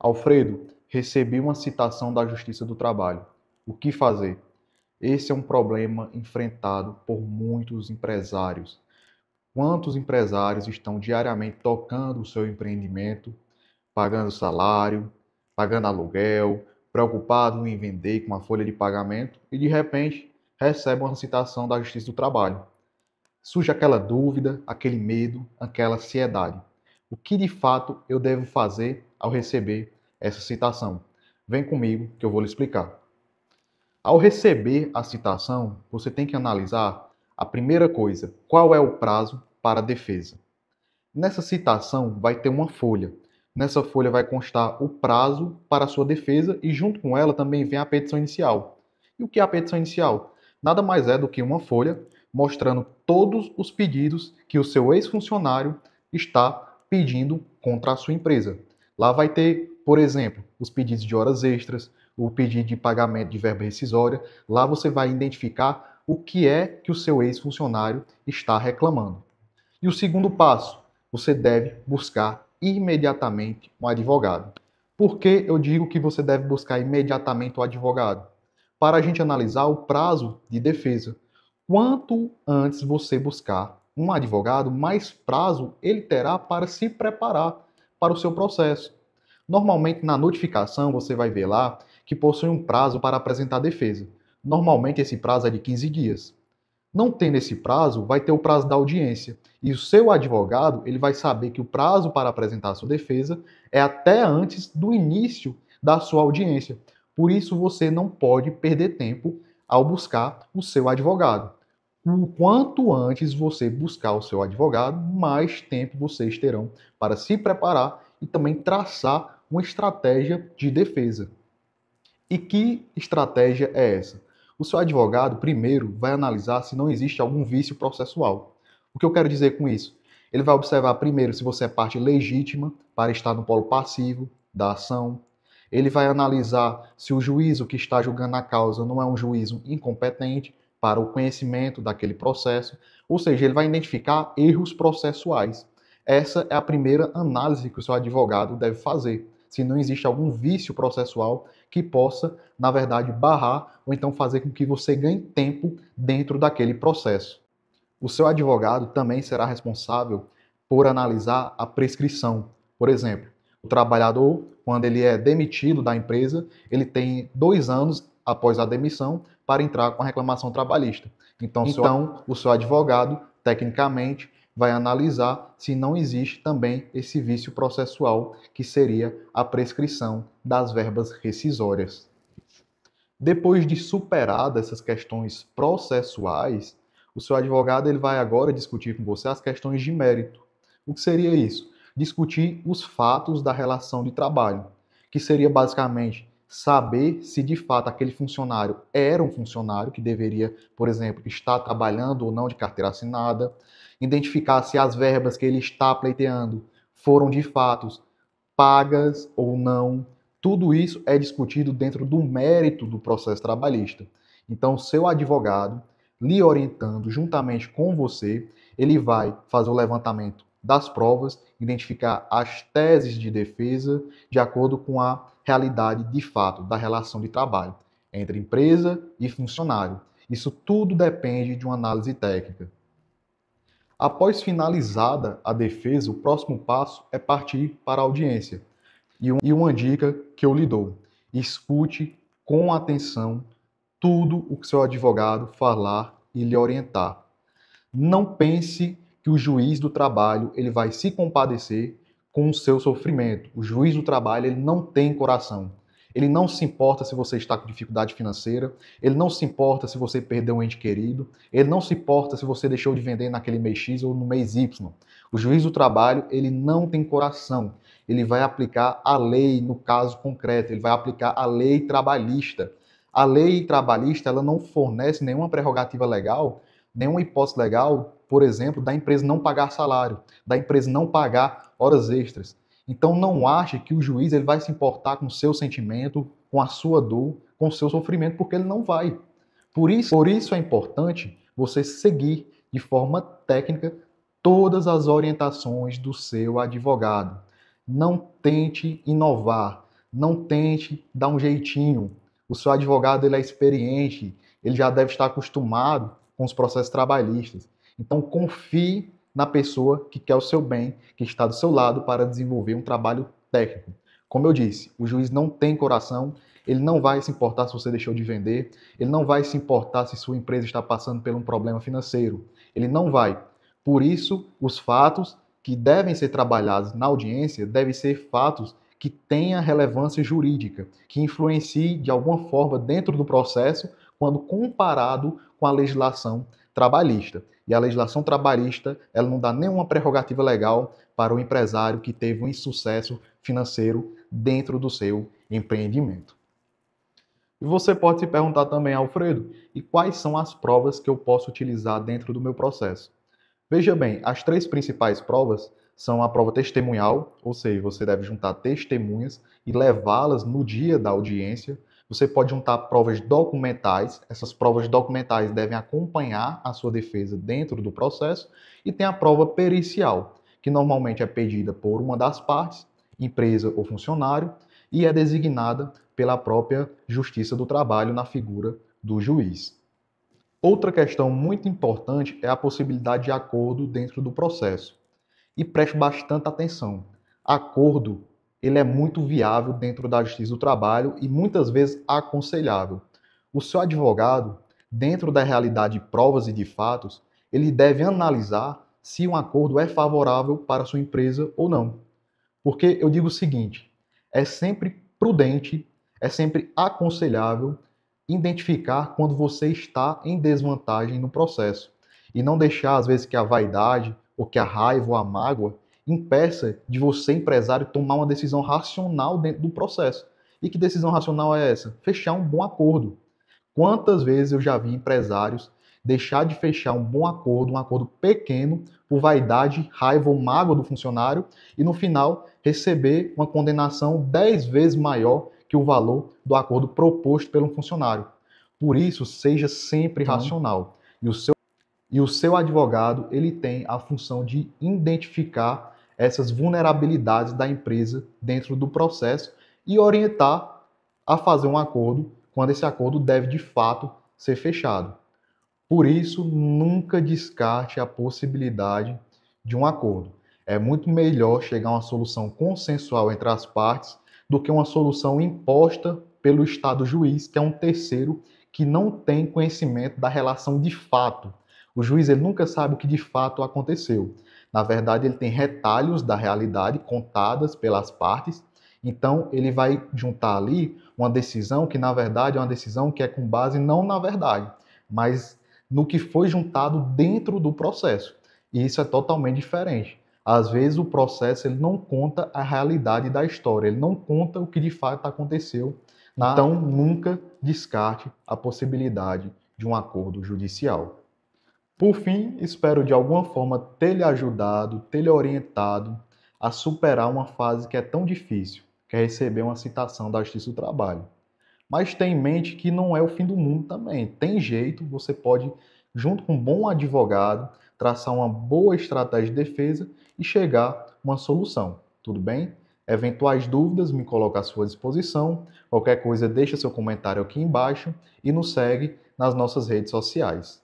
Alfredo, recebi uma citação da Justiça do Trabalho. O que fazer? Esse é um problema enfrentado por muitos empresários. Quantos empresários estão diariamente tocando o seu empreendimento, pagando salário, pagando aluguel, preocupado em vender com uma folha de pagamento e de repente recebem uma citação da Justiça do Trabalho? Surge aquela dúvida, aquele medo, aquela ansiedade. O que de fato eu devo fazer ao receber essa citação? Vem comigo que eu vou lhe explicar. Ao receber a citação, você tem que analisar a primeira coisa, qual é o prazo para a defesa. Nessa citação vai ter uma folha. Nessa folha vai constar o prazo para a sua defesa e junto com ela também vem a petição inicial. E o que é a petição inicial? Nada mais é do que uma folha mostrando todos os pedidos que o seu ex-funcionário está pedindo contra a sua empresa. Lá vai ter, por exemplo, os pedidos de horas extras, o pedido de pagamento de verba rescisória. Lá você vai identificar o que é que o seu ex-funcionário está reclamando. E o segundo passo, você deve buscar imediatamente um advogado. Por que eu digo que você deve buscar imediatamente o advogado? Para a gente analisar o prazo de defesa. Quanto antes você buscar um advogado, mais prazo ele terá para se preparar para o seu processo. Normalmente, na notificação, você vai ver lá que possui um prazo para apresentar a defesa. Normalmente, esse prazo é de 15 dias. Não tendo esse prazo, vai ter o prazo da audiência. E o seu advogado, ele vai saber que o prazo para apresentar a sua defesa é até antes do início da sua audiência. Por isso, você não pode perder tempo ao buscar o seu advogado. O quanto antes você buscar o seu advogado, mais tempo vocês terão para se preparar e também traçar uma estratégia de defesa. E que estratégia é essa? O seu advogado, primeiro, vai analisar se não existe algum vício processual. O que eu quero dizer com isso? Ele vai observar, primeiro, se você é parte legítima para estar no polo passivo da ação. Ele vai analisar se o juízo que está julgando a causa não é um juízo incompetente para o conhecimento daquele processo. Ou seja, ele vai identificar erros processuais. Essa é a primeira análise que o seu advogado deve fazer. Se não existe algum vício processual que possa, na verdade, barrar ou então fazer com que você ganhe tempo dentro daquele processo. O seu advogado também será responsável por analisar a prescrição. Por exemplo, o trabalhador, quando ele é demitido da empresa, ele tem 2 anos após a demissão para entrar com a reclamação trabalhista. Então, o seu advogado, tecnicamente, vai analisar se não existe também esse vício processual, que seria a prescrição das verbas rescisórias. Depois de superadas essas questões processuais, o seu advogado ele vai agora discutir com você as questões de mérito. O que seria isso? Discutir os fatos da relação de trabalho, que seria basicamente saber se de fato aquele funcionário era um funcionário que deveria, por exemplo, estar trabalhando ou não de carteira assinada, identificar se as verbas que ele está pleiteando foram de fato pagas ou não. Tudo isso é discutido dentro do mérito do processo trabalhista. Então, seu advogado, lhe orientando juntamente com você, ele vai fazer o levantamento das provas, identificar as teses de defesa de acordo com a realidade de fato da relação de trabalho entre empresa e funcionário. Isso tudo depende de uma análise técnica. Após finalizada a defesa, o próximo passo é partir para a audiência. E uma dica que eu lhe dou: escute com atenção tudo o que seu advogado falar e lhe orientar. Não pense que o juiz do trabalho ele vai se compadecer com o seu sofrimento. O juiz do trabalho ele não tem coração. Ele não se importa se você está com dificuldade financeira, ele não se importa se você perdeu um ente querido, ele não se importa se você deixou de vender naquele mês X ou no mês Y. O juiz do trabalho, ele não tem coração. Ele vai aplicar a lei no caso concreto, ele vai aplicar a lei trabalhista. A lei trabalhista, ela não fornece nenhuma prerrogativa legal, nenhuma hipótese legal, por exemplo, da empresa não pagar salário, da empresa não pagar horas extras. Então não ache que o juiz ele vai se importar com o seu sentimento, com a sua dor, com o seu sofrimento, porque ele não vai. Por isso é importante você seguir de forma técnica todas as orientações do seu advogado. Não tente inovar, Não tente dar um jeitinho. O seu advogado ele é experiente, ele já deve estar acostumado com os processos trabalhistas. Então confie na pessoa que quer o seu bem, que está do seu lado para desenvolver um trabalho técnico. Como eu disse, o juiz não tem coração, ele não vai se importar se você deixou de vender, ele não vai se importar se sua empresa está passando por um problema financeiro. Ele não vai. Por isso, os fatos que devem ser trabalhados na audiência devem ser fatos que tenham relevância jurídica, que influencie de alguma forma dentro do processo quando comparado com a legislação trabalhista. E a legislação trabalhista, ela não dá nenhuma prerrogativa legal para o empresário que teve um insucesso financeiro dentro do seu empreendimento. E você pode se perguntar também, Alfredo, e quais são as provas que eu posso utilizar dentro do meu processo? Veja bem, as três principais provas são a prova testemunhal, ou seja, você deve juntar testemunhas e levá-las no dia da audiência. Você pode juntar provas documentais, essas provas documentais devem acompanhar a sua defesa dentro do processo, e tem a prova pericial, que normalmente é pedida por uma das partes, empresa ou funcionário, e é designada pela própria Justiça do Trabalho na figura do juiz. Outra questão muito importante é a possibilidade de acordo dentro do processo. E preste bastante atenção. Acordo, ele é muito viável dentro da Justiça do Trabalho e muitas vezes aconselhável. O seu advogado, dentro da realidade de provas e de fatos, ele deve analisar se um acordo é favorável para a sua empresa ou não. Porque eu digo o seguinte, é sempre prudente, é sempre aconselhável identificar quando você está em desvantagem no processo e não deixar, às vezes, que a vaidade ou que a raiva ou a mágoa impeça de você, empresário, tomar uma decisão racional dentro do processo. E que decisão racional é essa? Fechar um bom acordo. Quantas vezes eu já vi empresários deixar de fechar um acordo pequeno, por vaidade, raiva ou mágoa do funcionário, e no final receber uma condenação 10 vezes maior que o valor do acordo proposto pelo funcionário. Por isso, seja sempre racional. E o seu advogado, ele tem a função de identificar essas vulnerabilidades da empresa dentro do processo e orientar a fazer um acordo quando esse acordo deve de fato ser fechado. Por isso, nunca descarte a possibilidade de um acordo. É muito melhor chegar a uma solução consensual entre as partes do que uma solução imposta pelo Estado juiz, que é um terceiro que não tem conhecimento da relação de fato. O juiz ele nunca sabe o que de fato aconteceu. Na verdade, ele tem retalhos da realidade contadas pelas partes, então ele vai juntar ali uma decisão que, na verdade, é uma decisão que é com base não na verdade, mas no que foi juntado dentro do processo. E isso é totalmente diferente. Às vezes o processo ele não conta a realidade da história, ele não conta o que de fato aconteceu. Então nunca descarte a possibilidade de um acordo judicial. Por fim, espero de alguma forma ter lhe ajudado, ter lhe orientado a superar uma fase que é tão difícil, que é receber uma citação da Justiça do Trabalho. Mas tenha em mente que não é o fim do mundo também. Tem jeito, você pode, junto com um bom advogado, traçar uma boa estratégia de defesa e chegar a uma solução. Tudo bem? Eventuais dúvidas, me coloco à sua disposição. Qualquer coisa, deixa seu comentário aqui embaixo e nos segue nas nossas redes sociais.